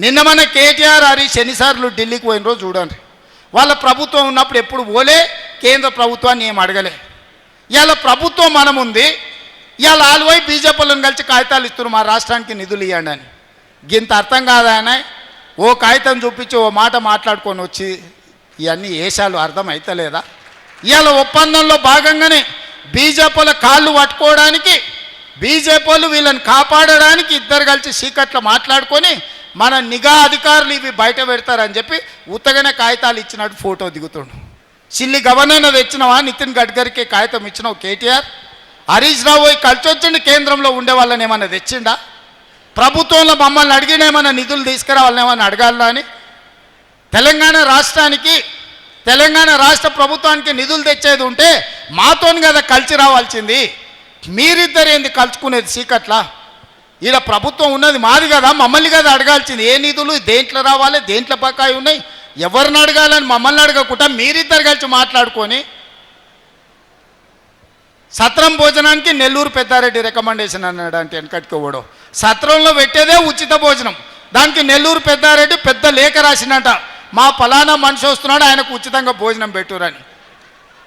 నిన్న మన కేటీఆర్ హరీష్ ఎన్నిసార్లు ఢిల్లీకి పోయిన రోజు చూడండి. వాళ్ళ ప్రభుత్వం ఉన్నప్పుడు ఎప్పుడు పోలే, కేంద్ర ప్రభుత్వాన్ని ఏం అడగలే. ఇవాళ ప్రభుత్వం మనం ఉంది, ఇవాళ ఆల్వై బీజేపీలను కలిసి కాగితాలు ఇస్తున్నారు మా రాష్ట్రానికి నిధులు ఇవ్వండి అని. గింత అర్థం కాదా ఆయన? ఓ కాగితం చూపించి ఓ మాట మాట్లాడుకొని వచ్చి ఇవన్నీ ఏషాలు అర్థం అవుతలేదా? ఇవాళ ఒప్పందంలో భాగంగానే బీజేపీల కాళ్ళు పట్టుకోవడానికి, బీజేపీలు వీళ్ళని కాపాడడానికి ఇద్దరు కలిసి సీకట్లో మాట్లాడుకొని మన నిఘా అధికారులు ఇవి బయట పెడతారని చెప్పి ఉత్తగానే కాగితాలు ఇచ్చినట్టు ఫోటో దిగుతుండు. సిల్లి గవర్నర్ తెచ్చినవా? నితిన్ గడ్కరీకి కాగితం ఇచ్చినావు కేటీఆర్? హరీష్ రావు పోయి కలిసి వచ్చిండు, కేంద్రంలో ఉండే వాళ్ళని ఏమన్నా తెచ్చిండా? ప్రభుత్వంలో మమ్మల్ని అడిగిన ఏమన్నా నిధులు తీసుకురావాలని ఏమన్నా అడగాలా అని? తెలంగాణ రాష్ట్ర ప్రభుత్వానికి నిధులు తెచ్చేది ఉంటే మాతోని కదా కలిసి రావాల్సింది. మీరిద్దరు ఏంది కలుసుకునేది సీకట్లా? ఈడ ప్రభుత్వం ఉన్నది మాది కదా, మమ్మల్ని కదా అడగాల్సింది. ఏ నిధులు దేంట్లో రావాలి, దేంట్లో బకాయి ఉన్నాయి, ఎవరిని అడగాలని మమ్మల్ని అడగకుండా మీరిద్దరు కలిసి మాట్లాడుకొని సత్రం భోజనానికి నెల్లూరు పెద్దారెడ్డి రికమెండేషన్ అన్నాడు. అంటే వెనకట్టుకోవడం సత్రంలో పెట్టేదే ఉచిత భోజనం, దానికి నెల్లూరు పెద్దారెడ్డి పెద్ద లేఖ రాసినట, మా ఫలానా మనిషి వస్తున్నాడు ఆయనకు ఉచితంగా భోజనం పెట్టురని.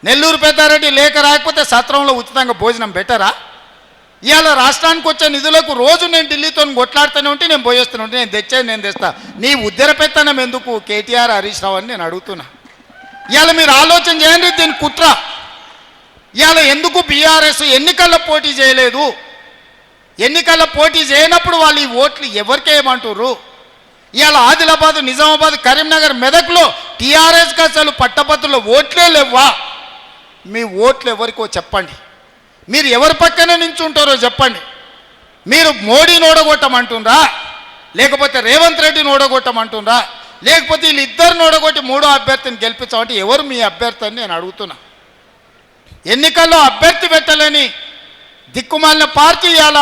నెల్లూరు పెద్దారెడ్డి లేఖ రాకపోతే సత్రంలో ఉచితంగా భోజనం పెట్టరా? ఇవాళ రాష్ట్రానికి వచ్చే నిధులకు రోజు నేను ఢిల్లీతో కొట్లాడుతూనే ఉంటే నేను పోయేస్తూనే ఉంటే నేను తెచ్చేది నేను తెస్తా. నీ ఉద్దర పెత్తనం ఎందుకు కేటీఆర్ హరీష్ రావు అని నేను అడుగుతున్నా. ఇవాళ మీరు ఆలోచన చేయండి, దీని కుట్ర. ఇవాళ ఎందుకు బీఆర్ఎస్ ఎన్నికల్లో పోటీ చేయలేదు? ఎన్నికల్లో పోటీ చేయనప్పుడు వాళ్ళు ఈ ఓట్లు ఎవరికి ఏమంటారు? ఇవాళ ఆదిలాబాద్, నిజామాబాద్, కరీంనగర్, మెదక్లో టీఆర్ఎస్కి అసలు పట్టభద్రుల ఓట్లే లేవా? మీ ఓట్లు ఎవరికో చెప్పండి, మీరు ఎవరి పక్కన నించుంటారో చెప్పండి. మీరు మోడీని ఓడగొట్టమంటుండ్రా, లేకపోతే రేవంత్ రెడ్డిని ఓడగొట్టమంటుండ్రా, లేకపోతే వీళ్ళిద్దరిని ఓడగొట్టి మూడో అభ్యర్థిని గెలిపించామంటే ఎవరు మీ అభ్యర్థి అని నేను అడుగుతున్నా. ఎన్నికల్లో అభ్యర్థి పెట్టలేని దిక్కుమాలిన పార్టీ ఇవాళ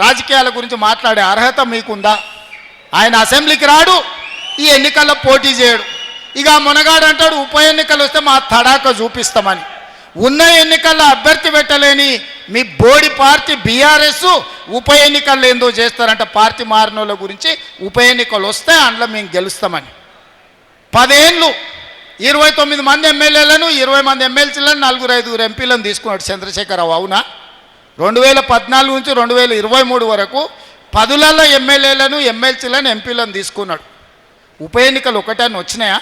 రాజకీయాల గురించి మాట్లాడే అర్హత మీకుందా? ఆయన అసెంబ్లీకి రాడు, ఈ ఎన్నికల్లో పోటీ చేయడు. ఇక మునగాడు అంటాడు ఉప ఎన్నికలు వస్తే మా తడాక చూపిస్తామని. ఉన్న ఎన్నికల్లో అభ్యర్థి పెట్టలేని మీ బోడి పార్టీ బీఆర్ఎస్ ఉప ఎన్నికల్లో ఏందో చేస్తారంట. పార్టీ మారిన వాళ్ళ గురించి ఉప ఎన్నికలు వస్తే అందులో మేము గెలుస్తామని 10 ఏళ్ళు 29 మంది ఎమ్మెల్యేలను, 20 మంది ఎమ్మెల్సీలను, 4-5 ఎంపీలను తీసుకున్నాడు చంద్రశేఖరరావు. అవునా? 2014 నుంచి 2023 వరకు 10లలో ఎమ్మెల్యేలను, ఎమ్మెల్సీలను, ఎంపీలను తీసుకున్నాడు. ఉప ఎన్నికలు ఒకటాన్ని వచ్చినాయా?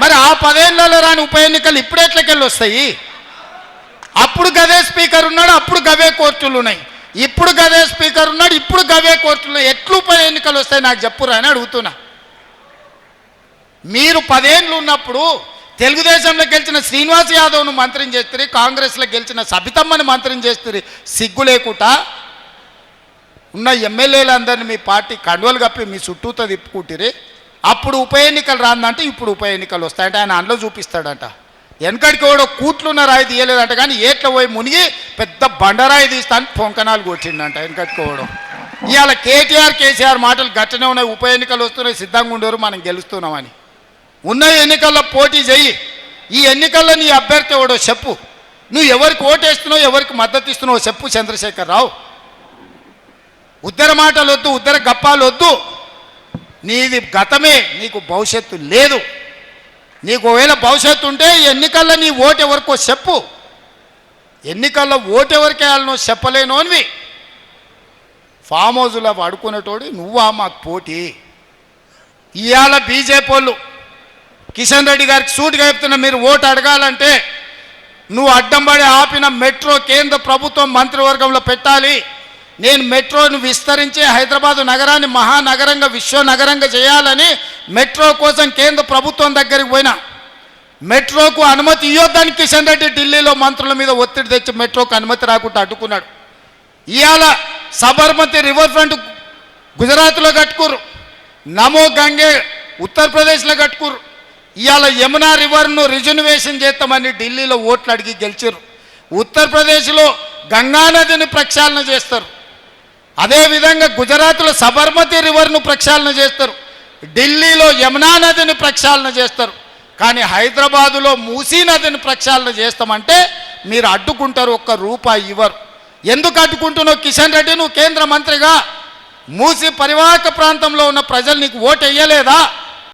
మరి ఆ 10 ఏళ్లలో రాని ఉప ఎన్నికలు ఇప్పుడు ఎట్లకెళ్ళి వస్తాయి? అప్పుడు గదే స్పీకర్ ఉన్నాడు, అప్పుడు గవే కోర్టులు ఉన్నాయి. ఇప్పుడు గదే స్పీకర్ ఉన్నాడు, ఇప్పుడు గవే కోర్టులు. ఎట్లు ఉప ఎన్నికలు వస్తాయి నాకు చెప్పురా అని అడుగుతున్నా. మీరు 10 ఏళ్ళు ఉన్నప్పుడు తెలుగుదేశంలో గెలిచిన శ్రీనివాస్ యాదవ్ను మంత్రిని చేస్తారు, కాంగ్రెస్లో గెలిచిన సబితమ్మని మంత్రిని చేస్తారు. సిగ్గు లేకుండా ఉన్న ఎమ్మెల్యేలందరినీ మీ పార్టీ కండువలు కప్పి మీ చుట్టూతో తిప్పుకుంటారు. అప్పుడు ఉప ఎన్నికలు రాందంటే ఇప్పుడు ఉప ఎన్నికలు వస్తాయంటే ఆయన అందులో చూపిస్తాడంట. వెనకడికి కూడా కూట్లున్న రాయి తీయలేదంట, కానీ ఏట్ల పోయి మునిగి పెద్ద బండరాయి తీస్తాను పొంకనాలు కొట్టిండంట వెనకట్టుకోవడం. ఇవాళ కేటీఆర్, కేసీఆర్ మాటలు గట్టనే ఉన్నాయి. ఉప ఎన్నికలు వస్తున్నాయి, సిద్ధంగా ఉండరు, మనం గెలుస్తున్నామని. ఉన్న ఎన్నికల్లో పోటీ చెయ్యి. ఈ ఎన్నికల్లో నీ అభ్యర్థి ఎవడో చెప్పు. నువ్వు ఎవరికి ఓటేస్తున్నావు, ఎవరికి మద్దతు ఇస్తున్నావు చెప్పు చంద్రశేఖరరావు. ఉద్దర మాటలు వద్దు, ఉద్దర గప్పాలు వద్దు. నీది గతమే, నీకు భవిష్యత్తు లేదు. నీకు ఒకవేళ భవిష్యత్తు ఉంటే ఎన్నికల్లో నీ ఓటు ఎవరికో చెప్పు. ఎన్నికల్లో ఓటు ఎవరికి వేయాలనో చెప్పలేను అనివి. ఫామ్ హౌస్లో పడుకునేటోడు నువ్వా మాకు పోటీ? ఇవాళ బీజేపీ వాళ్ళు కిషన్ రెడ్డి గారికి సూటిగా చెప్తున్నా, మీరు ఓటు అడగాలంటే నువ్వు అడ్డంబడి ఆపిన మెట్రో కేంద్ర ప్రభుత్వం మంత్రివర్గంలో పెట్టాలి. నేను మెట్రోను విస్తరించి హైదరాబాదు నగరాన్ని మహానగరంగా, విశ్వనగరంగా చేయాలని మెట్రో కోసం కేంద్ర ప్రభుత్వం దగ్గరికి పోయినా మెట్రోకు అనుమతి ఇవ్వద్దని కిషన్ రెడ్డి ఢిల్లీలో మంత్రుల మీద ఒత్తిడి తెచ్చి మెట్రోకు అనుమతి రాకుండా అడ్డుకున్నాడు. ఇవాళ సబర్మతి రివర్ ఫ్రంట్ గుజరాత్లో కట్టుకుర్రు, నమో గంగే ఉత్తరప్రదేశ్లో కట్టుకుర్రు. ఇవాళ యమునా రివర్ను రిజర్వేషన్ చేస్తామని ఢిల్లీలో ఓట్లు అడిగి గెలిచారు. ఉత్తరప్రదేశ్లో గంగానదిని ప్రక్షాళన చేస్తారు. అదేవిధంగా గుజరాత్లో సబర్మతి రివర్ను ప్రక్షాళన చేస్తారు, ఢిల్లీలో యమునా నదిని ప్రక్షాళన చేస్తారు. కానీ హైదరాబాదులో మూసీ నదిని ప్రక్షాళన చేస్తామంటే మీరు అడ్డుకుంటారు, ఒక్క రూపాయి ఇవ్వరు. ఎందుకు అడ్డుకుంటున్నావు కిషన్ రెడ్డి? నువ్వు కేంద్ర మంత్రిగా మూసి పరివాహక ప్రాంతంలో ఉన్న ప్రజలు నీకు ఓటు వేయలేదా?